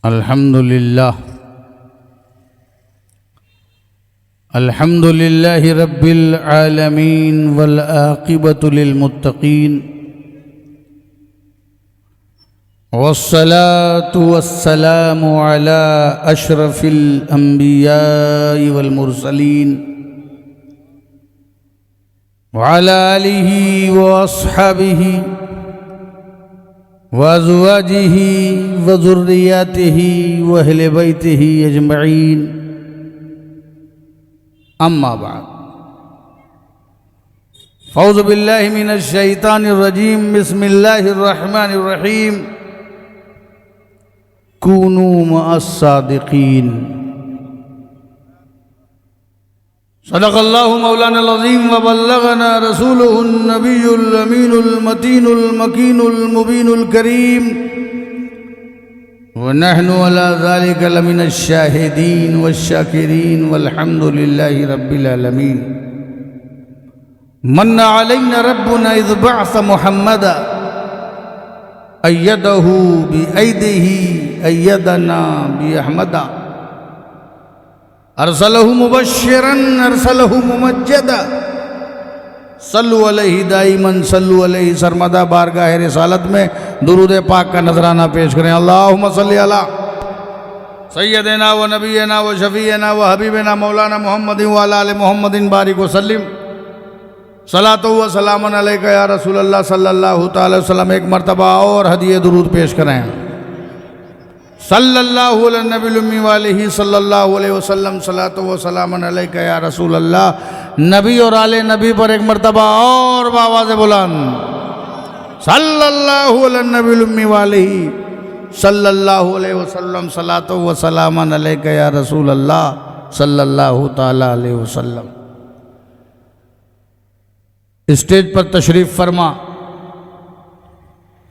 अल्हम्दुलिल्लाह अल्हम्दुलिल्लाहि रब्बिल आलमीन वल आक़िबतु लिल मुत्तक़ीन वस्सलातु वस्सलामु अला अशरफिल अंबियाइ वल मुरसलीन व अला आलिहि व अस्हाबिहि व अज़वाजिहि व ज़ुर्रिय्यातिहि व अहले बैतिहि अजमईन, अम्मा बाद। फ़ौज़ु बिल्लाहि मिनश शैतानिर रजीम, बिस्मिल्लाहिर रहमानिर रहीम। कूनू मअस सादिक़ीन। सदक़ल्लाहु मौलानल अज़ीम व बल्लगना रसूलुहुन नबियुल अमीनुल मतीनुल मकीनुल मुबीनुल करीम व नहनु अला ज़ालिका लमिनश शाहिदीन वश्शाकिरीन वल्हम्दुलिल्लाहि रब्बिल आलमीन। मन्ना अलैना रब्बुना इज़ बअस मुहम्मदा अय्यदहु बिअयदिही अय्यदना बिअहमदा अरसलहु मुबश्शिरन अरसलहु मुमज्जदा सल्लु अलैहि दाइमन सल्लु अलैहि सरमदा। बारगाह रिसालत में दुरूद पाक का नजराना पेश करें। अल्लाहुम्मा सल्लि अला सय्यदिना व नबीना व शफीना व हबीबना मौलाना मुहम्मदिन व अला आलि मुहम्मदिन बारिक व सल्लिम। सलातो व सलामन अलैका या रसूल अल्लाह सल्लल्लाहु तआला अलैहि वसल्लम। एक मरतबा और हदिये दुरूद पेश करें। सल्लल्लाहु अला नबील उम्मी व आलिहि सल्लल्लाहु अलैहि वसल्लम। सलातो व सलामन अलैका या रसूल अल्लाह। नबी और आले नबी पर एक मरतबा और बावाज़े बुलंद सल्लल्लाहु अला नबील उम्मी व आलिहि सल्लल्लाहु अलैहि वसल्लम। सलातो व सलामन अलैका या रसूल अल्लाह सल्लल्लाहु तआला अलैहि वसल्लम। स्टेज पर तशरीफ़ फरमा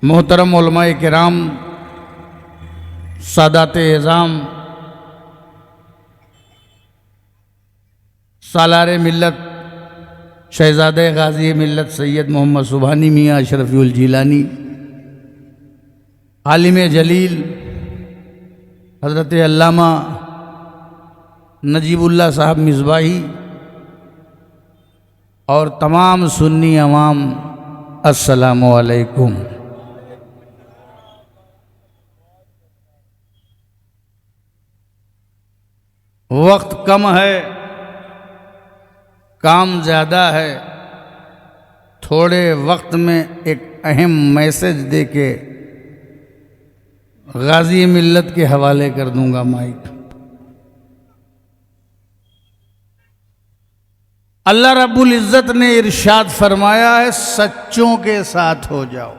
मोहतरम उलमाए किराम, सादाते एज़ाम, सालारे मिल्लत शहज़ादे गाज़ी मिल्लत सैयद मोहम्मद सुबहानी मियाँ अशरफुल जिलानी, आलिम जलील हज़रत अल्लामा नजीबुल्लाह साहब मिसबाही और तमाम सुन्नी अवाम, अस्सलामु अलैकुम। वक्त कम है, काम ज़्यादा है। थोड़े वक्त में एक अहम मैसेज दे के गाज़ी मिल्लत के हवाले कर दूंगा माइक। अल्लाह रब्बुल इज़्ज़त ने इरशाद फरमाया है, सच्चों के साथ हो जाओ।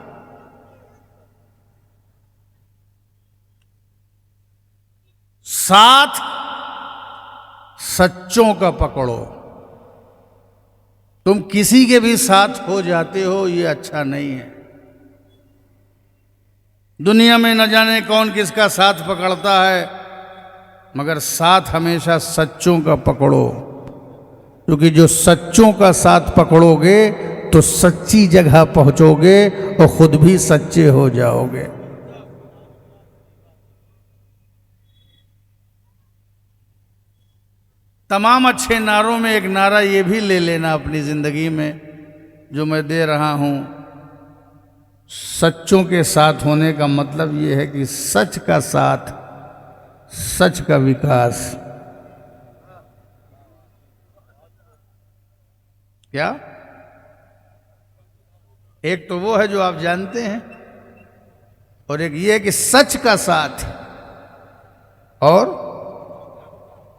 साथ सच्चों का पकड़ो। तुम किसी के भी साथ हो जाते हो, ये अच्छा नहीं है। दुनिया में न जाने कौन किसका साथ पकड़ता है, मगर साथ हमेशा सच्चों का पकड़ो, क्योंकि जो सच्चों का साथ पकड़ोगे तो सच्ची जगह पहुंचोगे और खुद भी सच्चे हो जाओगे। तमाम अच्छे नारों में एक नारा ये भी ले लेना अपनी ज़िंदगी में, जो मैं दे रहा हूँ। सच्चों के साथ होने का मतलब ये है कि सच का साथ, सच का विकास। क्या? एक तो वो है जो आप जानते हैं, और एक ये है कि सच का साथ और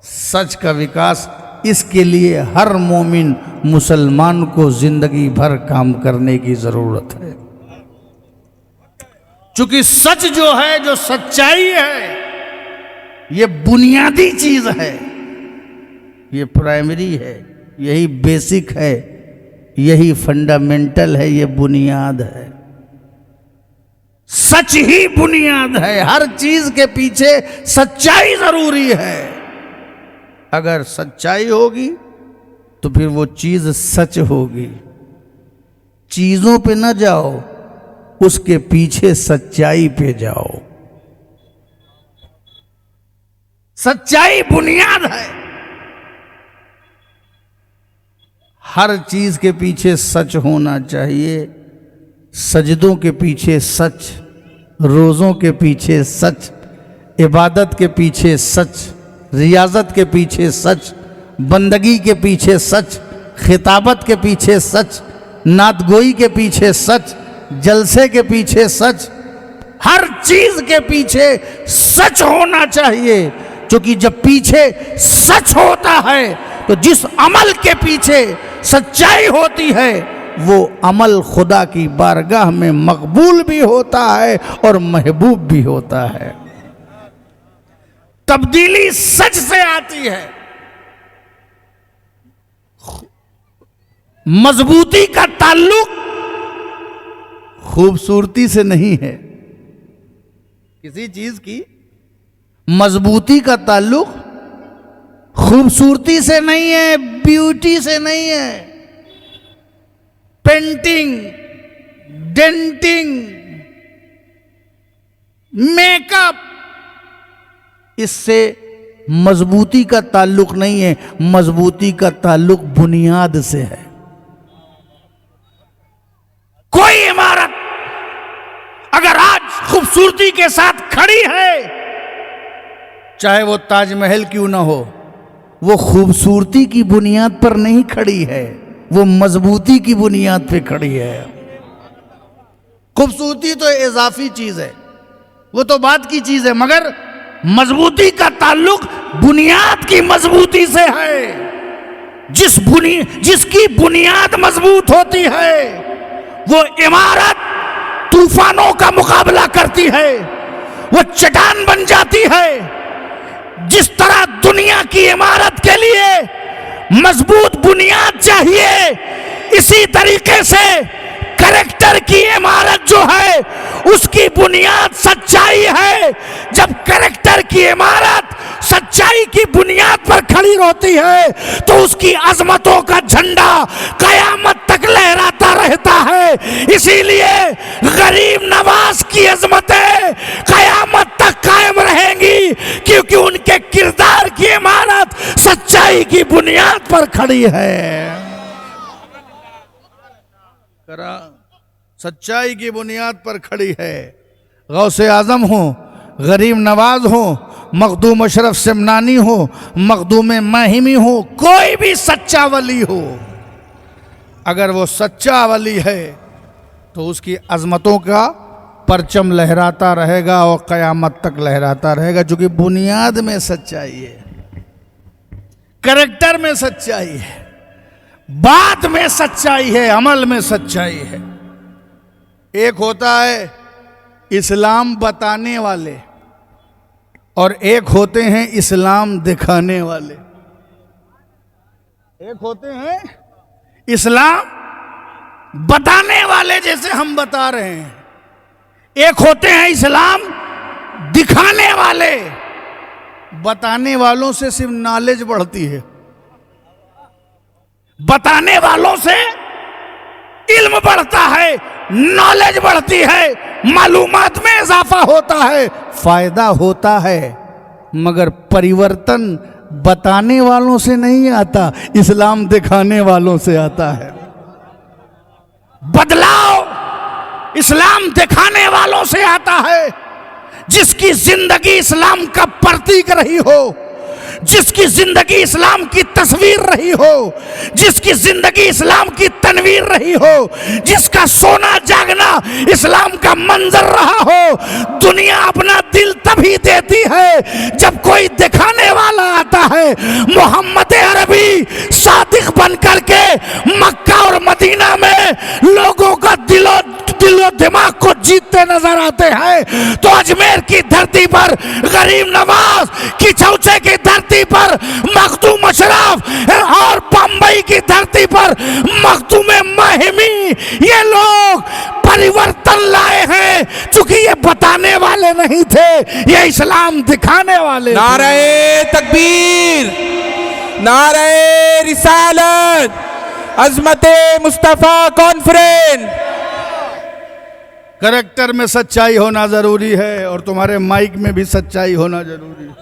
सच का विकास। इसके लिए हर मोमिन मुसलमान को जिंदगी भर काम करने की जरूरत है, क्योंकि सच जो है, जो सच्चाई है, ये बुनियादी चीज है, ये प्राइमरी है, यही बेसिक है, यही फंडामेंटल है, ये बुनियाद है। सच ही बुनियाद है। हर चीज के पीछे सच्चाई जरूरी है। अगर सच्चाई होगी तो फिर वो चीज सच होगी। चीजों पे न जाओ, उसके पीछे सच्चाई पे जाओ। सच्चाई बुनियाद है। हर चीज के पीछे सच होना चाहिए। सजदों के पीछे सच, रोज़ों के पीछे सच, इबादत के पीछे सच, रियाजत के पीछे सच, बंदगी के पीछे सच, खिताबत के पीछे सच, नातगोई के पीछे सच, जलसे के पीछे सच, हर चीज के पीछे सच होना चाहिए। क्योंकि जब पीछे सच होता है तो जिस अमल के पीछे सच्चाई होती है वो अमल खुदा की बारगाह में मकबूल भी होता है और महबूब भी होता है। तब्दीली सच से आती है। मजबूती का ताल्लुक खूबसूरती से नहीं है। किसी चीज की मजबूती का ताल्लुक खूबसूरती से नहीं है, ब्यूटी से नहीं है। पेंटिंग, डेंटिंग, मेकअप, इससे मजबूती का ताल्लुक नहीं है। मजबूती का ताल्लुक बुनियाद से है। कोई इमारत अगर आज खूबसूरती के साथ खड़ी है, चाहे वो ताजमहल क्यों ना हो, वो खूबसूरती की बुनियाद पर नहीं खड़ी है, वो मजबूती की बुनियाद पे खड़ी है। खूबसूरती तो इजाफी चीज है, वो तो बात की चीज है, मगर मजबूती का ताल्लुक बुनियाद की मजबूती से है। जिसकी बुनियाद मजबूत होती है वो इमारत तूफानों का मुकाबला करती है, वो चट्टान बन जाती है। जिस तरह दुनिया की इमारत के लिए मजबूत बुनियाद चाहिए, इसी तरीके से कैरेक्टर की इमारत जो है उसकी बुनियाद सच्चाई है। जब कैरेक्टर की इमारत सच्चाई की बुनियाद पर खड़ी होती है तो उसकी अजमतों का झंडा कयामत तक लहराता रहता है। इसीलिए गरीब नवाज की अजमतें कयामत तक कायम रहेंगी, क्योंकि उनके किरदार की इमारत सच्चाई की बुनियाद पर खड़ी है। सच्चाई की बुनियाद पर खड़ी है। गौसे आजम हो, गरीब नवाज हो, मखदूम अशरफ सिमनानी हो, मखदूम माहिमी हो, कोई भी सच्चा वली हो, अगर वो सच्चा वली है तो उसकी अजमतों का परचम लहराता रहेगा और क़यामत तक लहराता रहेगा। क्योंकि बुनियाद में सच्चाई है, कैरेक्टर में सच्चाई है, बात में सच्चाई है, अमल में सच्चाई है। एक होता है इस्लाम बताने वाले और एक होते हैं इस्लाम दिखाने वाले। एक होते हैं इस्लाम बताने वाले, जैसे हम बता रहे हैं। एक होते हैं इस्लाम दिखाने वाले। बताने वालों से सिर्फ नॉलेज बढ़ती है, बताने वालों से इल्म बढ़ता है, नॉलेज बढ़ती है, मालूमात में इजाफा होता है, फायदा होता है। मगर परिवर्तन बताने वालों से नहीं आता, इस्लाम दिखाने वालों से आता है। बदलाव इस्लाम दिखाने वालों से आता है। जिसकी जिंदगी इस्लाम का प्रतीक रही हो, जिसकी जिंदगी इस्लाम की तस्वीर रही हो, जिसकी जिंदगी इस्लाम की तनवीर रही हो, जिसका सोना जागना इस्लाम का मंजर रहा हो। दुनिया अपना दिल तभी देती है जब कोई दिखाने वाला आता है। मोहम्मद अरबी सादिक बन करके मक्का और मदीना में लोगों का दिलो दिमाग को जीतते नजर आते हैं, तो अजमेर की धरती पर गरीब नवाज की चौचे की धरती पर मखदूम अशरफ और बंबई की धरती पर मखदूम माहिमी, ये लोग परिवर्तन लाए हैं। चूंकि ये बताने वाले नहीं थे, ये इस्लाम दिखाने वाले। नारे तकबीर, नारे रिसालत, अजमते मुस्तफा कॉन्फ्रेंस। कैरेक्टर में सच्चाई होना जरूरी है और तुम्हारे माइक में भी सच्चाई होना जरूरी है।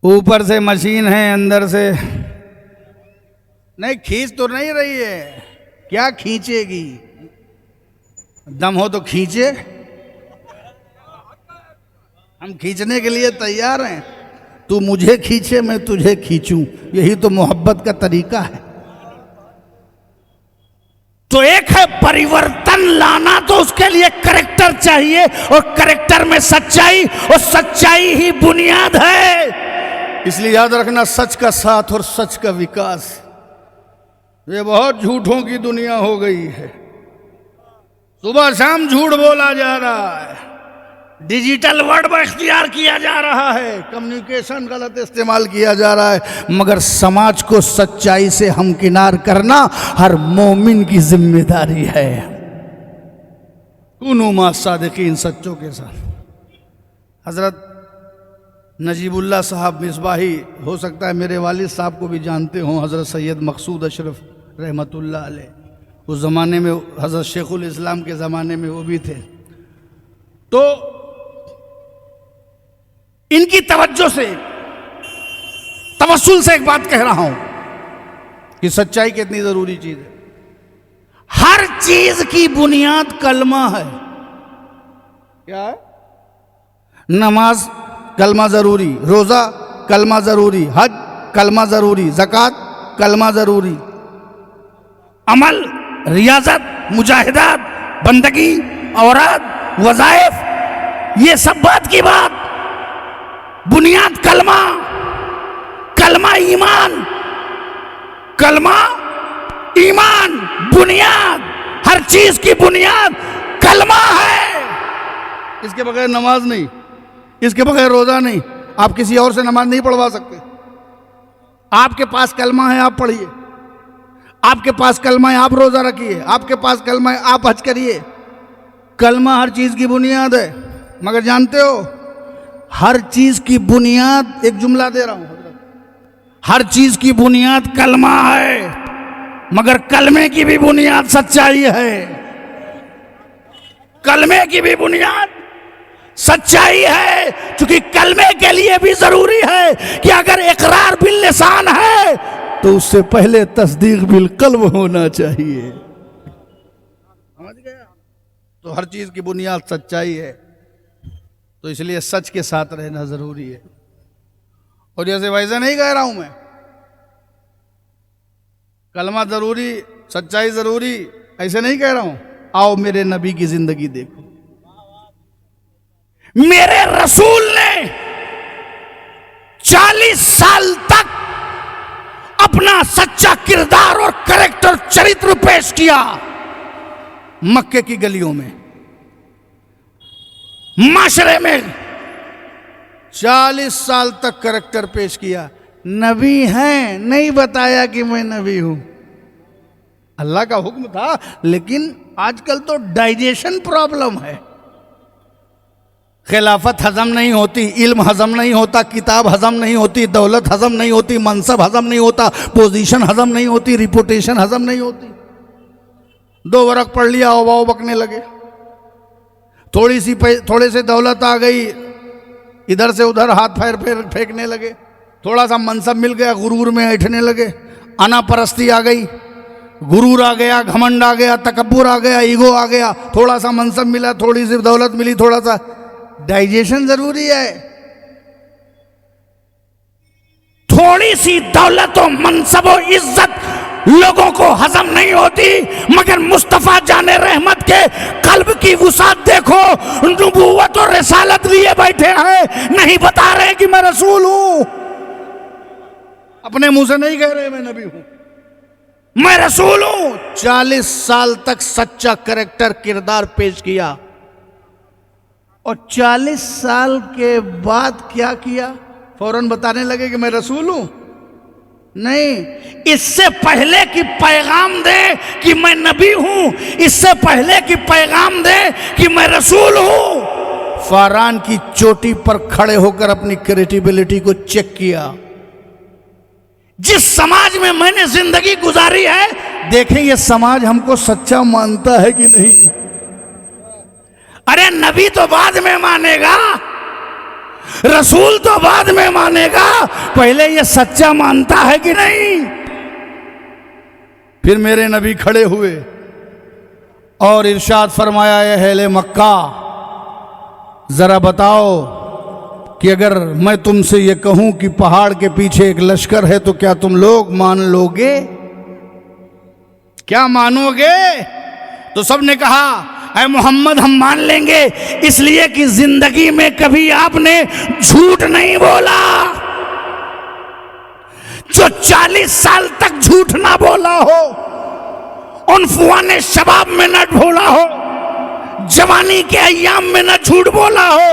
ऊपर से मशीन है, अंदर से नहीं, खींच तो नहीं रही है। क्या खींचेगी? दम हो तो खींचे। हम खींचने के लिए तैयार हैं। तू मुझे खींचे, मैं तुझे खींचूं, यही तो मोहब्बत का तरीका है। तो एक है परिवर्तन लाना, तो उसके लिए करेक्टर चाहिए, और करेक्टर में सच्चाई, और सच्चाई ही बुनियाद है। इसलिए याद रखना, सच का साथ और सच का विकास। ये बहुत झूठों की दुनिया हो गई है। सुबह शाम झूठ बोला जा रहा है, डिजिटल वर्ड में इख्तियार किया जा रहा है, कम्युनिकेशन गलत इस्तेमाल किया जा रहा है, मगर समाज को सच्चाई से हमकिनार करना हर मोमिन की जिम्मेदारी है। कुनू मा सादिकीन, सच्चों के साथ। हजरत नजीबुल्लाह साहब मिसबाही, हो सकता है मेरे वालिद साहब को भी जानते हों, हजरत सैयद मकसूद अशरफ रहमतुल्लाह अलैह। उस ज़माने में हजरत शेखुल इस्लाम के ज़माने में वो भी थे। तो इनकी तवज्जो से, तवस्सुल से एक बात कह रहा हूं कि सच्चाई कितनी जरूरी चीज है। हर चीज की बुनियाद कलमा है। क्या है? नमाज कलमा जरूरी, रोजा कलमा जरूरी, हज कलमा जरूरी, ज़कात कलमा जरूरी, अमल, रियाजत, मुजाहिदात, बंदगी, औरात, वज़ाइफ, ये सब बात की बात। बुनियाद कलमा, कलमा ईमान, कलमा ईमान, बुनियाद, हर चीज की बुनियाद कलमा है। इसके बगैर नमाज नहीं, इसके बगैर रोजा नहीं। आप किसी और से नमाज नहीं पढ़वा सकते। आपके पास कलमा है, आप पढ़िए। आपके पास कलमा है, आप रोजा रखिए। आपके पास कलमा है, आप हज करिए। कलमा हर चीज की बुनियाद है। मगर जानते हो, हर चीज की बुनियाद, एक जुमला दे रहा हूं, हर चीज की बुनियाद कलमा है, मगर कलमे की भी बुनियाद सच्चाई है। कलमे की भी बुनियाद सच्चाई है, क्योंकि कलमे के लिए भी जरूरी है कि अगर इकरार बिल लिसान है तो उससे पहले तस्दीक बिल कल्ब होना चाहिए। समझ गया? तो हर चीज की बुनियाद सच्चाई है, तो इसलिए सच के साथ रहना जरूरी है। और जैसे वैसे नहीं कह रहा हूं मैं, कलमा जरूरी, सच्चाई जरूरी, ऐसे नहीं कह रहा हूं। आओ मेरे नबी की जिंदगी देखो। मेरे रसूल ने 40 साल तक अपना सच्चा किरदार और कैरेक्टर, चरित्र पेश किया मक्के की गलियों में, माशरे में। 40 साल तक कैरेक्टर पेश किया। नबी हैं, नहीं बताया कि मैं नबी हूं। अल्लाह का हुक्म था, लेकिन आजकल तो डाइजेशन प्रॉब्लम है। खिलाफत हजम नहीं होती, इल्म हजम नहीं होता, किताब हजम नहीं होती, दौलत हजम नहीं होती, मनसब हजम नहीं होता, पोजीशन हजम नहीं होती, रिपुटेशन हजम नहीं होती। 2 वरक पढ़ लिया, वाव बकने लगे। थोड़े से दौलत आ गई, इधर से उधर हाथ फेर फेंकने लगे। थोड़ा सा मनसब मिल गया, गुरूर में ऐठने लगे। अना परस्ती आ गई, गुरूर आ गया, घमंड आ गया, तकब्बुर आ गया, ईगो आ गया। थोड़ा सा मनसब मिला, थोड़ी सी दौलत मिली, थोड़ा सा डाइजेशन जरूरी है। थोड़ी सी दौलत और मनसब और इज्जत लोगों को हजम नहीं होती, मगर मुस्तफा जाने रहमत के कल्ब की वुसात देखो। नबूवत और रिसालत लिए बैठे हैं, नहीं बता रहे कि मैं रसूल हूं। अपने मुंह से नहीं कह रहे मैं नबी हूं, मैं रसूल हूं। 40 साल तक सच्चा कैरेक्टर, किरदार पेश किया। और 40 साल के बाद क्या किया? फौरन बताने लगे कि मैं रसूल हूं? नहीं, इससे पहले कि पैगाम दे कि मैं नबी हूं, इससे पहले कि पैगाम दे कि मैं रसूल हूं, फारान की चोटी पर खड़े होकर अपनी क्रेडिबिलिटी को चेक किया। जिस समाज में मैंने जिंदगी गुजारी है, देखें ये समाज हमको सच्चा मानता है कि नहीं। अरे नबी तो बाद में मानेगा, रसूल तो बाद में मानेगा, पहले ये सच्चा मानता है कि नहीं। फिर मेरे नबी खड़े हुए और इरशाद फरमाया, ए अहले मक्का, जरा बताओ कि अगर मैं तुमसे ये कहूं कि पहाड़ के पीछे एक लश्कर है तो क्या तुम लोग मान लोगे? क्या मानोगे? तो सबने कहा, ऐ मोहम्मद हम मान लेंगे, इसलिए कि जिंदगी में कभी आपने झूठ नहीं बोला। जो 40 साल तक झूठ ना बोला हो, उनफुआने शबाब में न भोला हो, जवानी के अय्याम में न झूठ बोला हो,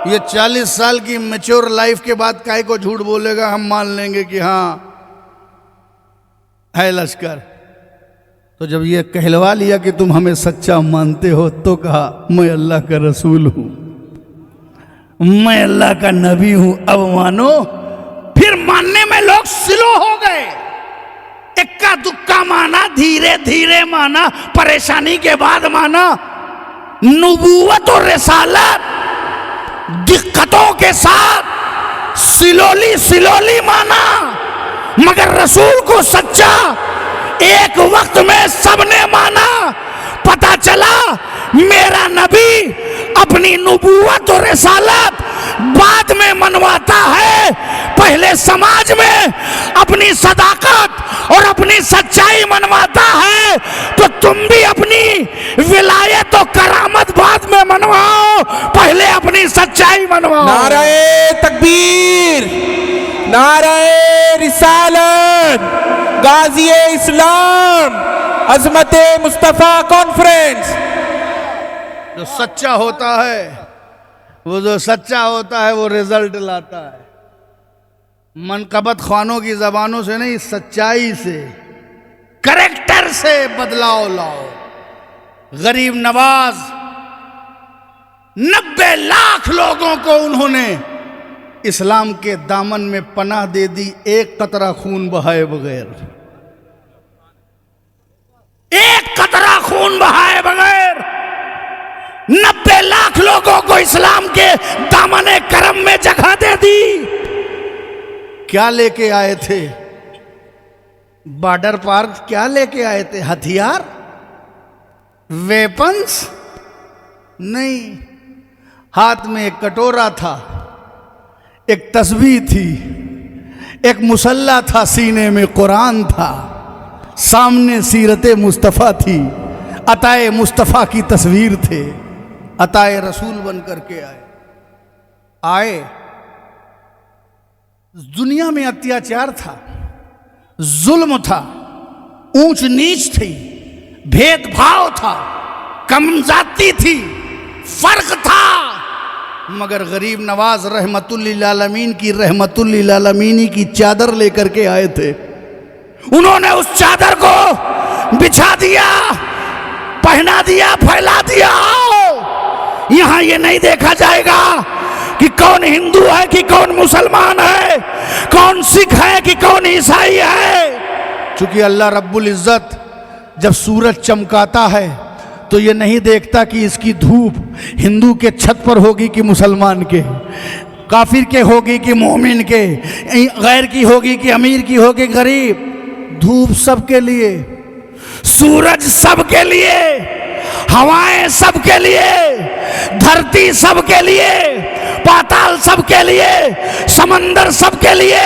ये 40 साल की मैच्योर लाइफ के बाद काहे को झूठ बोलेगा? हम मान लेंगे कि हाँ है लश्कर। तो जब ये कहलवा लिया कि तुम हमें सच्चा मानते हो, तो कहा मैं अल्लाह का रसूल हूं, मैं अल्लाह का नबी हूं, अब मानो। फिर मानने में लोग स्लो हो गए, इक्का दुक्का माना, धीरे धीरे माना, परेशानी के बाद माना। नबूवत और रिसालत दिक्कतों के साथ सिलोली सिलोली माना, मगर रसूल को सच्चा एक वक्त में सबने माना। पता चला मेरा नबी अपनी नबूवत और रिसालत बाद में मनवाता है, पहले समाज में अपनी सदाकत और अपनी सच्चाई मनवाता है। तो तुम भी अपनी विलायत और करामत बाद में मनवाओ, पहले अपनी सच्चाई मनवाओ। नारे तकबीर, नारे रिसालत, गाज़ी इस्लाम, अज़मते मुस्तफ़ा कॉन्फ्रेंस। जो सच्चा होता है, वो जो सच्चा होता है वो रिजल्ट लाता है। मनकबत खानों की जबानों से नहीं, सच्चाई से, करेक्टर से बदलाव लाओ। गरीब नवाज 90 लाख लोगों को उन्होंने इस्लाम के दामन में पनाह दे दी, एक कतरा खून बहाए बगैर, एक कतरा खून बहाए बगैर 90 लाख लोगों को इस्लाम के दामने करम में जगह दे दी। क्या लेके आए थे? बॉर्डर पार क्या लेके आए थे? हथियार, वेपन्स नहीं। हाथ में एक कटोरा था, एक तस्बीह थी, एक मुसल्ला था, सीने में कुरान था, सामने सीरते मुस्तफ़ा थी, अताए मुस्तफ़ा की तस्वीर थे, अताए रसूल बन करके आए। दुनिया में अत्याचार था, जुल्म था, ऊंच नीच थी, भेदभाव था, कमजाती थी, फर्क था, मगर गरीब नवाज रहमतुल लिल आलमीन की रहमतुल लिल आलमीनी की चादर लेकर के आए थे। उन्होंने उस चादर को बिछा दिया, पहना दिया, फैला दिया। यहां ये नहीं देखा जाएगा कि कौन हिंदू है कि कौन मुसलमान है, कौन सिख है कि कौन ईसाई है। चूंकि अल्लाह रब्बुल इज्जत जब सूरज चमकाता है तो ये नहीं देखता कि इसकी धूप हिंदू के छत पर होगी कि मुसलमान के, काफिर के होगी कि मोमिन के, गैर की होगी कि अमीर की होगी गरीब। धूप सबके लिए, सूरज सबके लिए, हवाएं सबके लिए, धरती सबके लिए, पाताल सबके लिए, समंदर सबके लिए,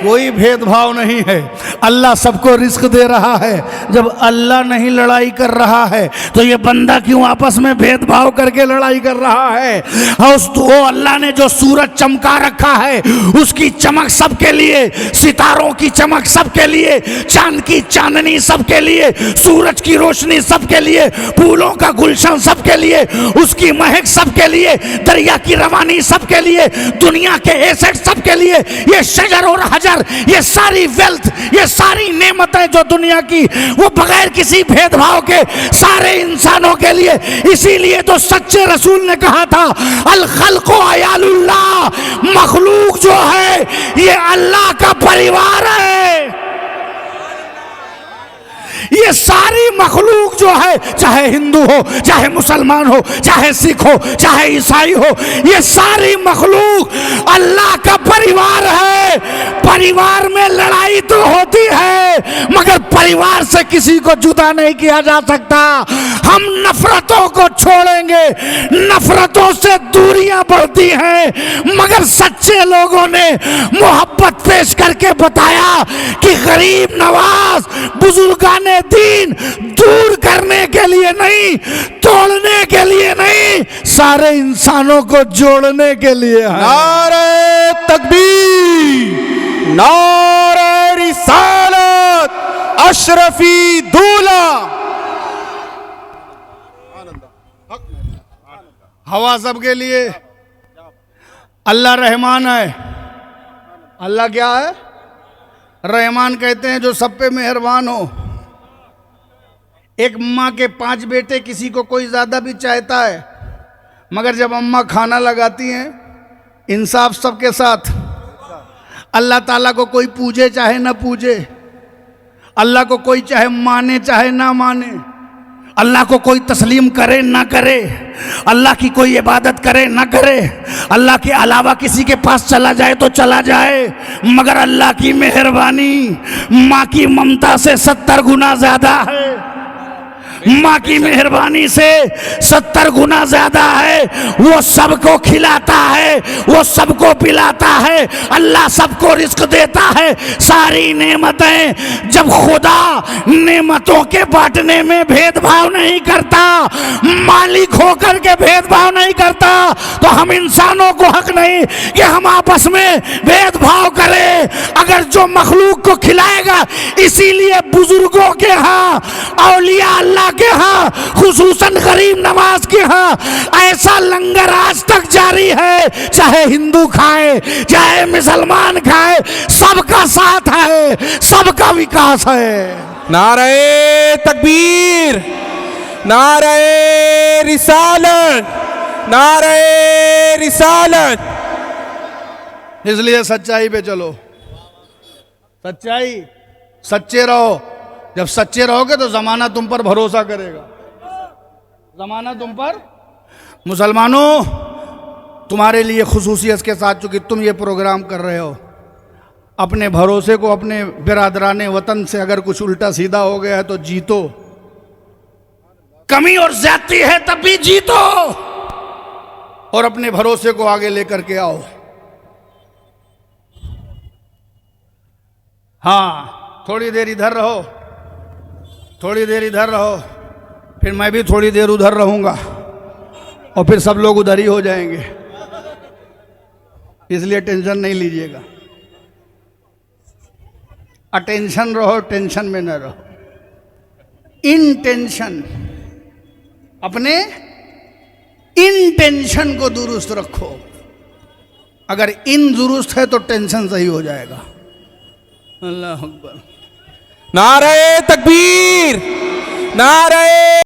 कोई भेदभाव नहीं है। अल्लाह सबको रिस्क दे रहा है। जब अल्लाह नहीं लड़ाई कर रहा है तो ये बंदा क्यों आपस में भेदभाव करके लड़ाई कर रहा है? और वो अल्लाह ने जो सूरज चमका रखा है उसकी चमक सबके लिए, सितारों की चमक सबके लिए, चांद की चांदनी सबके लिए, सूरज की रोशनी सबके लिए, फूलों का गुलशन सबके लिए, उसकी महक सबके लिए, दरिया की रवानी सबके लिए, दुनिया के एसेट सबके लिए, ये शजर और हजर, ये सारी वेल्थ, ये सारी नेमतें जो दुनिया की, वो बगैर किसी भेदभाव के सारे इंसानों के लिए। इसीलिए तो सच्चे रसूल ने कहा था, अल खल्क़ु अयालुल्लाह, मखलूक जो है ये अल्लाह का परिवार है। ये सारी मखलूक जो है, चाहे हिंदू हो, चाहे मुसलमान हो, चाहे सिख हो, चाहे ईसाई हो, ये सारी मखलूक अल्लाह का परिवार है। परिवार में लड़ाई तो होती है मगर परिवार से किसी को जुदा नहीं किया जा सकता। हम नफरतों को छोड़ेंगे, नफरतों से दूरियां बढ़ती हैं मगर सच्चे लोगों ने मोहब्बत पेश करके बताया कि गरीब नवाज बुजुर्गाने दीन दूर करने के लिए नहीं, तोड़ने के लिए नहीं, सारे इंसानों को जोड़ने के लिए है। नारे तकबीर, नारे रिसालत, अशरफी दूल्हा। हवा सबके लिए। अल्लाह रहमान है। अल्लाह क्या है? रहमान कहते हैं जो सब पे मेहरबान हो। एक माँ के 5 बेटे, किसी को कोई ज़्यादा भी चाहता है मगर जब अम्मा खाना लगाती हैं इंसाफ सबके साथ। अल्लाह ताला को कोई पूजे चाहे ना पूजे, अल्लाह को कोई चाहे माने चाहे ना माने, अल्लाह को कोई तस्लीम करे ना करे, अल्लाह की कोई इबादत करे ना करे, अल्लाह के अलावा किसी के पास चला जाए तो चला जाए, मगर अल्लाह की मेहरबानी माँ की ममता से 70 गुना ज़्यादा है। माँ की मेहरबानी से 70 गुना ज्यादा है। वो सबको खिलाता है, वो सबको पिलाता है, अल्लाह सबको रिस्क देता है। सारी नेमतें, जब खुदा नेमतों के बांटने में भेदभाव नहीं करता, मालिक होकर के भेदभाव नहीं करता, तो हम इंसानों को हक नहीं कि हम आपस में भेदभाव करें। अगर जो मखलूक को खिलाएगा, इसीलिए बुजुर्गों के यहाँ, औलिया अल्लाह के यहाँ, खुसूसन गरीब नवाज के यहाँ ऐसा लंगर आज तक जारी है। चाहे हिंदू खाए चाहे मुसलमान खाए, सबका साथ है, सबका विकास है। नारे तकबीर, नारे रिसालत, नारे रिसालत। इसलिए सच्चाई पे चलो, सच्चाई, सच्चे रहो। जब सच्चे रहोगे तो जमाना तुम पर भरोसा करेगा, जमाना तुम पर। मुसलमानों, तुम्हारे लिए खुसूसियत के साथ चूंकि तुम ये प्रोग्राम कर रहे हो, अपने भरोसे को अपने बिरादराने वतन से अगर कुछ उल्टा सीधा हो गया है तो जीतो। कमी और ज्यादती है तब भी जीतो और अपने भरोसे को आगे लेकर के आओ। हाँ, थोड़ी देर इधर रहो, थोड़ी देर इधर रहो, फिर मैं भी थोड़ी देर उधर रहूंगा और फिर सब लोग उधर ही हो जाएंगे। इसलिए टेंशन नहीं लीजिएगा, अटेंशन रहो, टेंशन में न रहो। इंटेंशन, अपने इंटेंशन को दुरुस्त रखो। अगर इन दुरुस्त है तो टेंशन सही हो जाएगा। अल्लाह अकबर। नारे तकबीर, नारे